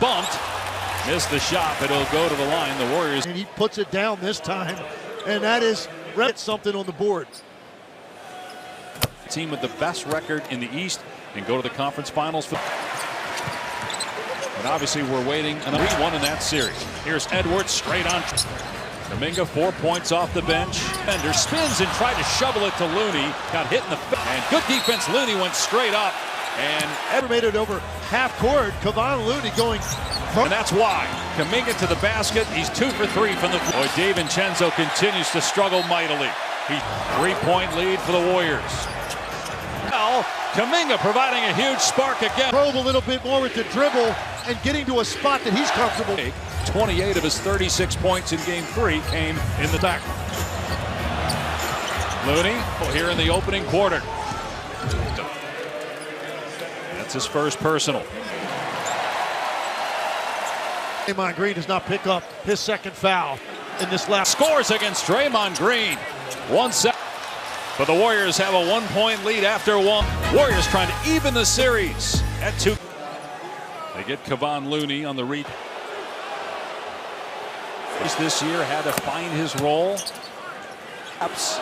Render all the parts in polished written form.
bumped. Missed the shot, but it'll go to the line. The Warriors. And he puts it down this time, and that is something on the board. Team with the best record in the East and go to the conference finals. And obviously we're waiting on 3-1 in that series. Here's Edwards straight on. Kuminga 4 points off the bench. Bender spins and tried to shovel it to Looney. Got hit in the face. And good defense. Looney went straight up. And Edwards made it over half court. Kevon Looney going. And that's why. Kuminga to the basket. He's 2 for 3 from the floor. DiVincenzo continues to struggle mightily. He 3-point lead for the Warriors. Well, Kuminga providing a huge spark again. Probe a little bit more with the dribble and getting to a spot that he's comfortable. 28 of his 36 points in Game 3 came in the back. Looney here in the opening quarter. That's his first personal. Draymond Green does not pick up his second foul in this last. Scores against Draymond Green. 1 second. But the Warriors have a 1-point lead after 1. Warriors trying to even the series at 2. They get Kevon Looney on the read. This year had to find his role. Perhaps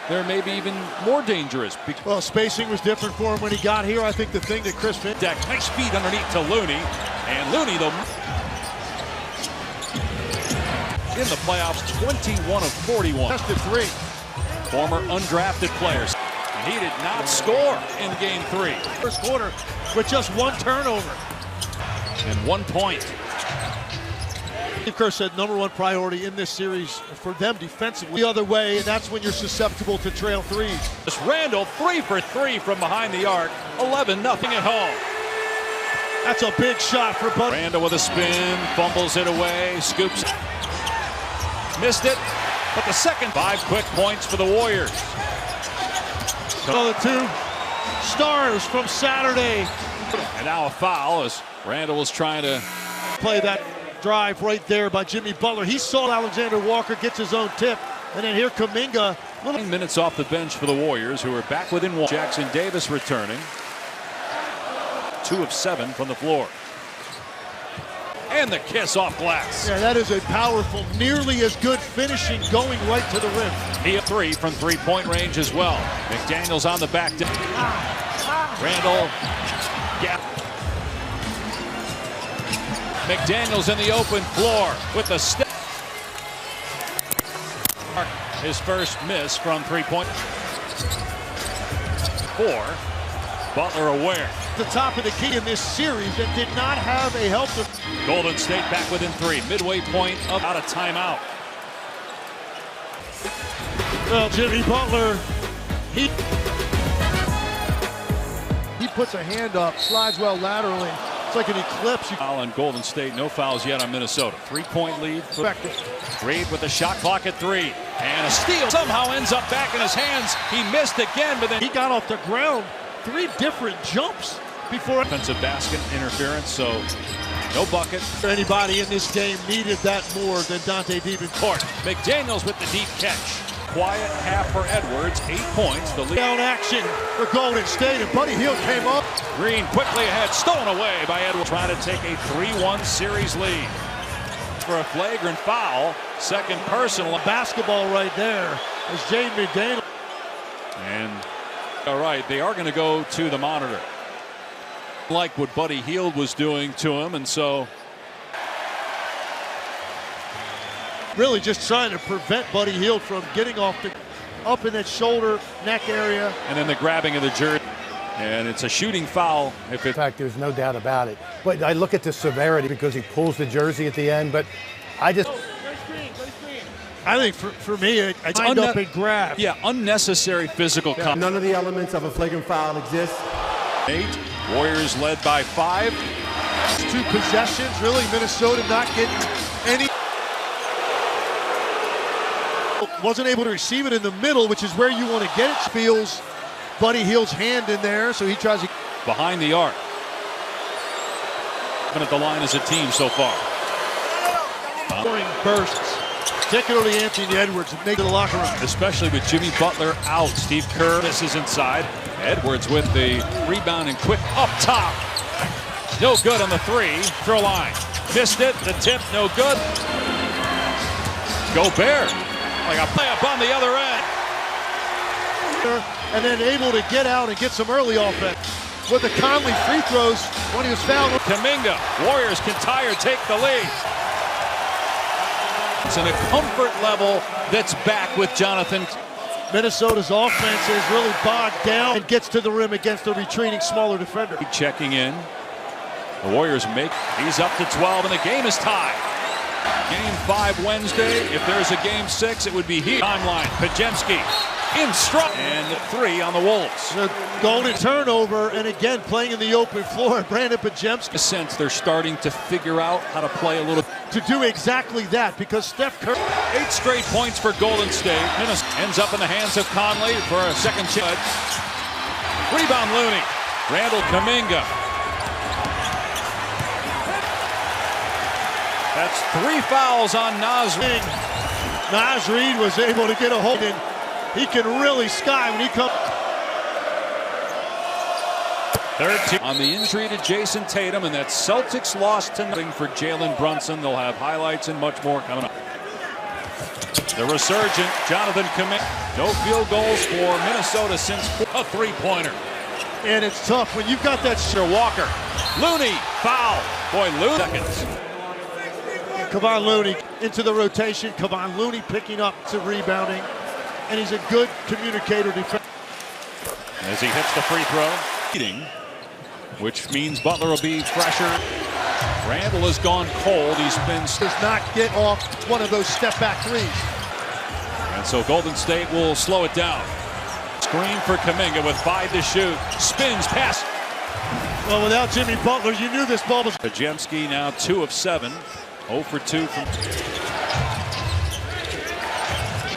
there may be even more dangerous. Well, spacing was different for him when he got here. I think the thing that Chris Deck, nice feed underneath to Looney. And Looney, though, in the playoffs, 21 of 41. Tested 3. Former undrafted players. And he did not score in Game 3. First quarter with just 1 turnover. And 1 point. Steve Kerr said #1 priority in this series for them defensively. The other way, and that's when you're susceptible to trail threes. This Randall 3 for 3 from behind the arc. 11-0 at home. That's a big shot for Bud. Randall with a spin, fumbles it away, scoops. Missed it, but the second 5 quick points for the Warriors. So the 2 stars from Saturday. And now a foul as Randall was trying to play that drive right there by Jimmy Butler. He saw Alexander Walker gets his own tip, and then here Kuminga. 9 minutes off the bench for the Warriors, who are back within 1. Jackson Davis returning. 2 of 7 from the floor. And the kiss off glass. Yeah, that is a powerful, nearly as good finishing going right to the rim. He 3 from 3-point range as well. McDaniels on the back. Randall. Yeah. McDaniels in the open floor with the step. His first miss from 3-point. 4. Butler aware. The top of the key in this series and did not have a help. Golden State back within 3. Midway point of out of timeout. Well, Jimmy Butler, he puts a hand up, slides well laterally. It's like an eclipse. Foul on Golden State. No fouls yet on Minnesota. 3-point lead. Reed with the shot clock at 3. And a steal somehow ends up back in his hands. He missed again, but then he got off the ground. 3 different jumps before offensive basket interference, so no bucket. Anybody in this game needed that more than Dante DiVincenzo. McDaniels with the deep catch. Quiet half for Edwards, 8 points. The lead. Down action for Golden State, and Buddy Hield came up. Green quickly ahead, stolen away by Edwards. Trying to take a 3-1 series lead. For a flagrant foul, second personal. Basketball right there as Jaden McDaniels. And all right, they are going to go to the monitor. Like what Buddy Hield was doing to him, and so really just trying to prevent Buddy Hield from getting off the up in that shoulder neck area. And then the grabbing of the jersey. And it's a shooting foul. In fact, there's no doubt about it. But I look at the severity because he pulls the jersey at the end. But I just. I think for me, it's lined up and grabbed. Yeah, unnecessary physical contact. None of the elements of a flagrant foul exist. 8. Warriors led by 5. 2 possessions. Really, Minnesota not getting any. Wasn't able to receive it in the middle, which is where you want to get it. Feels Buddy Hield's hand in there, so he tries to. Behind the arc. Been at the line as a team so far. Scoring bursts, particularly Anthony Edwards, and make it a locker room. Especially with Jimmy Butler out. Steve Kerr misses inside. Edwards with the rebound and quick up top. No good on the three. Throw line. Missed it. The tip, no good. Gobert. Like a layup on the other end. And then able to get out and get some early offense. With the Conley free throws when he was fouled. Kuminga. Warriors can tie or take the lead. It's in a comfort level that's back with Jonathan. Minnesota's offense is really bogged down and gets to the rim against a retreating smaller defender. Checking in. The Warriors he's up to 12 and the game is tied. Game 5 Wednesday. If there's a game 6, it would be here. Timeline. Pajemski in strong. And 3 on the Wolves. The golden turnover, and again playing in the open floor. Brandon Pajemski. In a sense, they're starting to figure out how to play a little. To do exactly that, because Steph Curry. 8 straight points for Golden State. Ends up in the hands of Conley for a second chance. Rebound Looney. Randall Kuminga. That's 3 fouls on Naz Reid. Naz Reid was able to get a hold in. He can really sky when he comes. 13 on the injury to Jason Tatum, and that Celtics lost tonight for Jalen Brunson. They'll have highlights and much more coming up. The resurgent Jonathan Kuminga. No field goals for Minnesota since a three-pointer. And it's tough when you've got that. Walker. Looney. Foul. Boy, Looney. Seconds. Kevon Looney into the rotation. Kevon Looney picking up some rebounding. And he's a good communicator defender. As he hits the free throw. Which means Butler will be fresher. Randall has gone cold. He's been. Does not get off one of those step-back threes. And so Golden State will slow it down. Screen for Kuminga with 5 to shoot. Spins, pass. Well, without Jimmy Butler, you knew this ball was. Pajemski now 2 of 7. 0 for 2 from.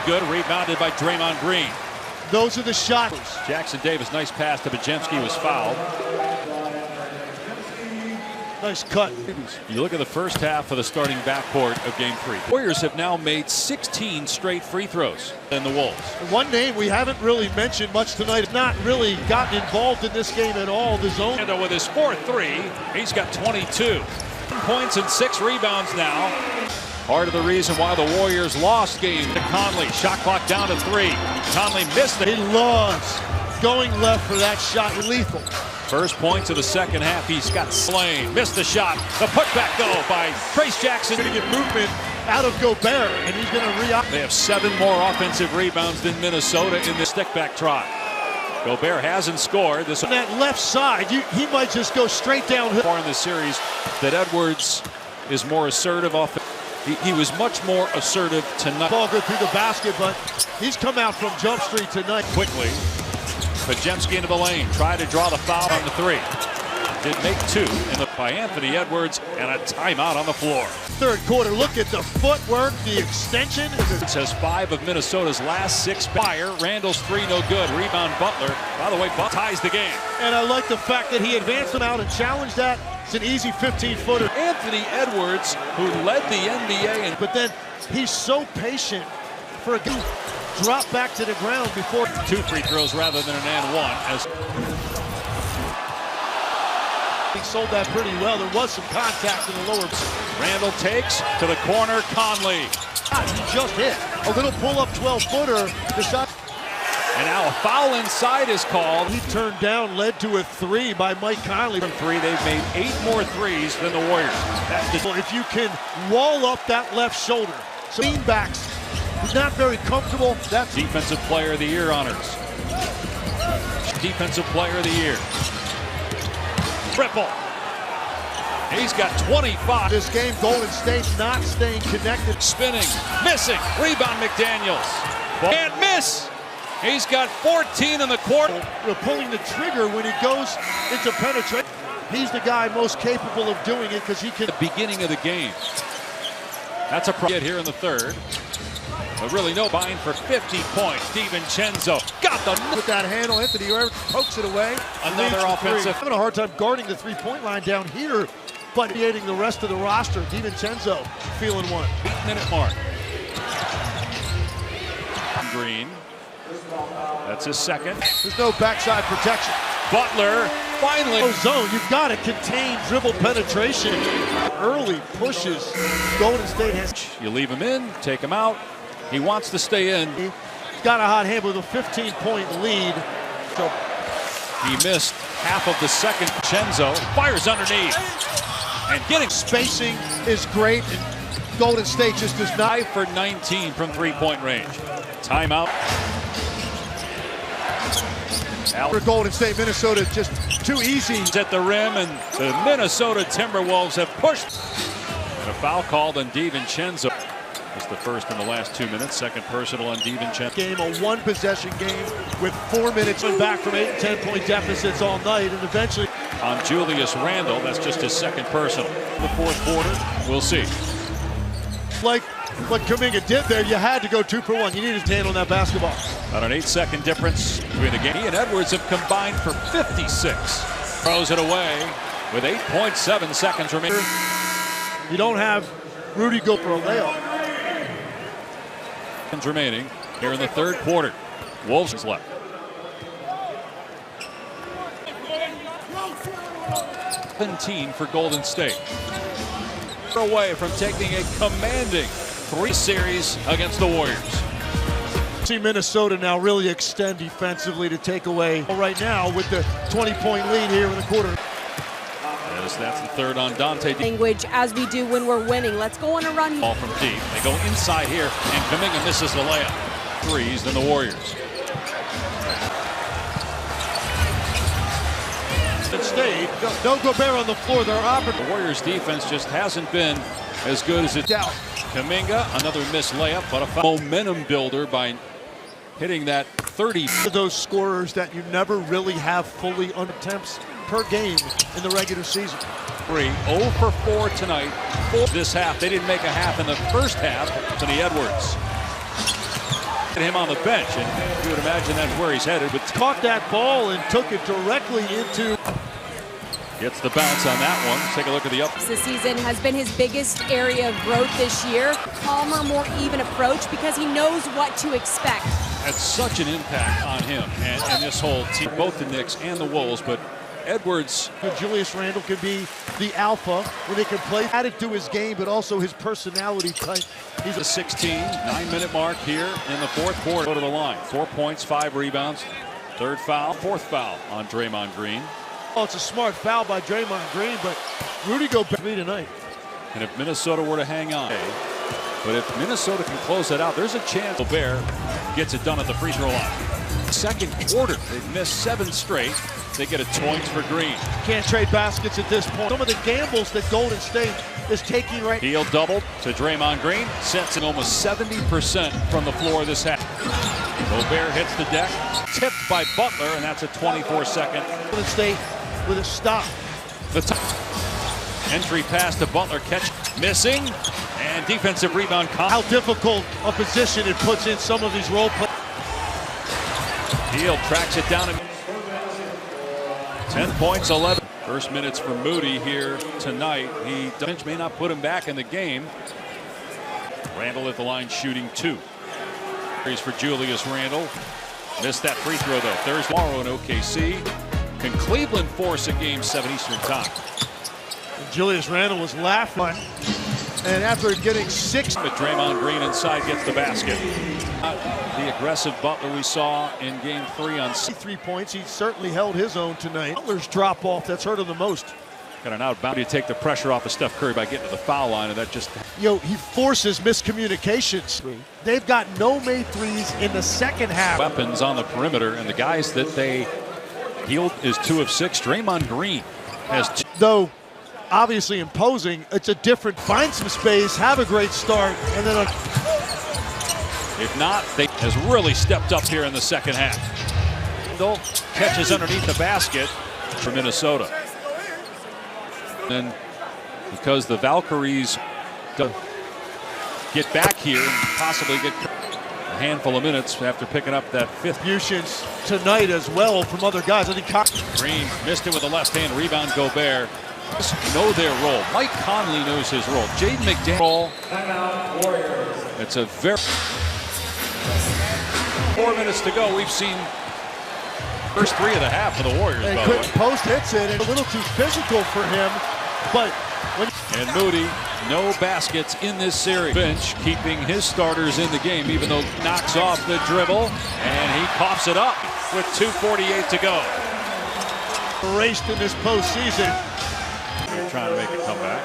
Good, rebounded by Draymond Green. Those are the shots. Jackson Davis, nice pass to Pajemski, was fouled. Nice cut. You look at the first half of the starting backcourt of Game 3. Warriors have now made 16 straight free throws than the Wolves. One name we haven't really mentioned much tonight, not really gotten involved in this game at all. The zone. And with his 4th three, he's got 22 points and 6 rebounds now. Part of the reason why the Warriors lost game to Conley. Shot clock down to 3. Conley missed it. He loves going left for that shot. Lethal. First points of the second half. He's got slain. Missed the shot. The putback though by Trace Jackson. Going to get movement out of Gobert, and he's going to re-up. They have 7 more offensive rebounds than Minnesota in the stick-back try. Gobert hasn't scored. This on that left side, he might just go straight downhill. Far in this series, that Edwards is more assertive off. He was much more assertive tonight. Ball go through the basket, but he's come out from jump street tonight. Quickly, Pajemski into the lane. Tried to draw the foul on the 3. Did make 2 by Anthony Edwards, and a timeout on the floor. 3rd quarter, look at the footwork, the extension. It says 5 of Minnesota's last 6 fire. Randall's 3 no good. Rebound Butler. By the way, Butler ties the game. And I like the fact that he advanced him out and challenged that. It's an easy 15-footer. Anthony Edwards, who led the NBA. But then he's so patient for a good drop back to the ground before. 2 free throws rather than an and 1. As he sold that pretty well. There was some contact in the lower. Randall takes to the corner. Conley. He just hit a little pull-up 12-footer. The shot. And now a foul inside is called. He turned down, led to a 3 by Mike Conley. From 3, they've made 8 more threes than the Warriors. If you can wall up that left shoulder, so beanbacks, he's not very comfortable. That's Defensive Player of the Year honors. Defensive Player of the Year. Triple. He's got 25. This game, Golden State's not staying connected. Spinning, missing, rebound McDaniels. Can't miss. He's got 14 in the quarter. Pulling the trigger when he goes into penetration. He's the guy most capable of doing it because he can. The beginning of the game. That's a problem here in the 3rd. But really no bind for 50 points. DiVincenzo got the. With that handle, Anthony pokes it away. Another offensive. Having a hard time guarding the three-point line down here, but creating the rest of the roster. DiVincenzo feeling one. 8-minute mark. Green. That's his 2nd. There's no backside protection. Butler Finally. Zone, you've got to contain dribble penetration. Early pushes. Golden State has. You leave him in, take him out. He wants to stay in. He's got a hot hand with a 15-point lead. So he missed half of the second. Chenzo fires underneath. And getting spacing is great. And Golden State just does not. 5 for 19 from three-point range. Timeout. For Golden State, Minnesota just too easy. At the rim, and the Minnesota Timberwolves have pushed. And a foul called on DiVincenzo. It's the first in the last 2 minutes. Second personal on DiVincenzo. Game, a one-possession game with 4 minutes and back from 8 and 10-point deficits all night, and eventually on Julius Randle. That's just his second personal. The fourth quarter, we'll see. Like what Kuminga did there, you had to go 2 for 1. You needed to handle that basketball. About an 8-second difference between the game. He and Edwards have combined for 56. Throws it away with 8.7 seconds remaining. You don't have Rudy go for a layup. Remaining here in the third quarter. Wolves left. 17 for Golden State. Away from taking a commanding 3 series against the Warriors. See Minnesota now really extend defensively to take away right now with the 20-point lead here in the quarter. Yes, that's the third on Dante. Language as we do when we're winning. Let's go on a run. Ball from deep. They go inside here, and Kuminga misses the layup. Threes than the Warriors. State, no Gobert on the floor. They're operating. The Warriors defense just hasn't been as good as it doubt. Kuminga, another missed layup, but a momentum builder by hitting that 30. Those scorers that you never really have fully on attempts per game in the regular season. 0 for 4 tonight. This half, they didn't make a half in the first half. Anthony Edwards. Him on the bench, and you would imagine that's where he's headed. But caught that ball and took it directly into. Gets the bounce on that one. Take a look at the up. This season has been his biggest area of growth this year. Calmer, more even approach because he knows what to expect. Had such an impact on him and this whole team, both the Knicks and the Wolves, but Edwards. Julius Randle could be the alpha when they can play. Added to his game, but also his personality type. He's a 9-minute mark here in the fourth quarter. Go to the line. 4 points, 5 rebounds. Third foul, fourth foul on Draymond Green. Oh, it's a smart foul by Draymond Green, but Rudy Gobert tonight. And if Minnesota were to hang on, but if Minnesota can close that out, there's a chance Gobert gets it done at the free throw line. Second quarter, they've missed 7 straight. They get a points for Green. Can't trade baskets at this point. Some of the gambles that Golden State is taking right. Heel doubled to Draymond Green, sets in almost 70% from the floor this half. Gobert hits the deck, tipped by Butler, and that's a 24-second. Golden State with a stop. The entry pass to Butler, catch missing, and defensive rebound. How difficult a position it puts in some of these role players. Heel tracks it down. 10 points, 11. First minutes for Moody here tonight. He may not put him back in the game. Randle at the line shooting 2. Here's for Julius Randle. Missed that free throw though. Thursday tomorrow in OKC. Can Cleveland force a game 7 Eastern time? And Julius Randle was laughing. And after getting 6. But Draymond Green inside gets the basket. The aggressive Butler we saw in game 3 on 3 points. He certainly held his own tonight. Butler's drop off, that's hurt him the most. Got an outbound to take the pressure off of Steph Curry by getting to the foul line, and that just. He forces miscommunications. They've got no made threes in the second half. Weapons on the perimeter, and the guys that they healed is 2 of 6. Draymond Green has 2. Though obviously imposing, it's a different. Find some space, have a great start, and then if not, they has really stepped up here in the second half. Randle catches underneath the basket for Minnesota. And because the Valkyries get back here and possibly get a handful of minutes after picking up that 5th. Contributions tonight as well from other guys. I think Green missed it with a left hand rebound. Gobert know their role. Mike Conley knows his role. Jaden McDaniel. It's a very 4 minutes to go. We've seen First three of the half for the Warriors, And by the way. post hits it, and a little too physical for him. But when And Moody, no baskets in this series. Finch keeping his starters in the game, even though knocks off the dribble, and he coughs it up with 2:48 to go. raced in this postseason. They're trying to make a comeback.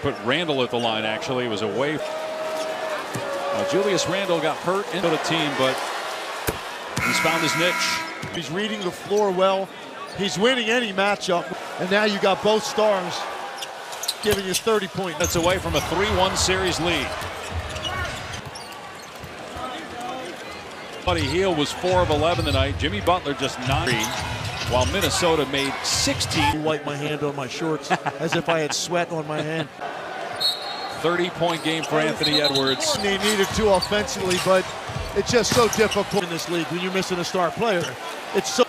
Put Randall at the line, actually. He was away. Julius Randle got hurt into the team, but he's found his niche. He's reading the floor well. He's winning any matchup. And now you got both stars giving you 30 points. That's away from a 3-1 series lead. Buddy Hield was 4 of 11 tonight. Jimmy Butler just 9, while Minnesota made 16. Wipe my hand on my shorts as if I had sweat on my hand. 30-point game for Anthony Edwards. They needed to offensively, but it's just so difficult in this league when you're missing a star player. It's so.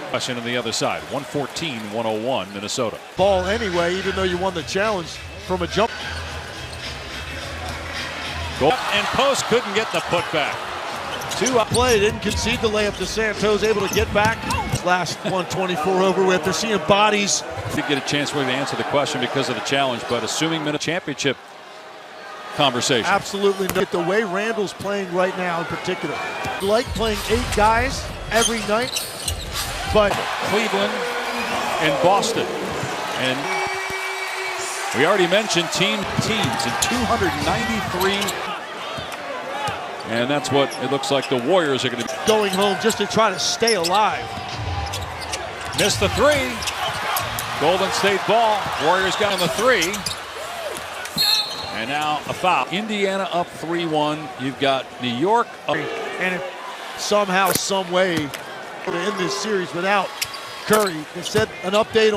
Question on the other side. 114-101 Minnesota. Ball anyway, even though you won the challenge from a jump. Goal and post couldn't get the putback. Two up play, didn't concede the layup to Santos, able to get back. Last 124 over with. They're seeing bodies. Did get a chance really to answer the question because of the challenge, but assuming Minnesota championship conversation. Absolutely not. The way Randall's playing right now in particular. Like playing 8 guys every night, but Cleveland and Boston. And we already mentioned teams in 293. And that's what it looks like the Warriors are going to be. Going home just to try to stay alive. Missed the 3. Golden State ball. Warriors got on the 3. And now a foul. Indiana up 3-1. You've got New York up. And if somehow, some way, to end this series without Curry. They said an update on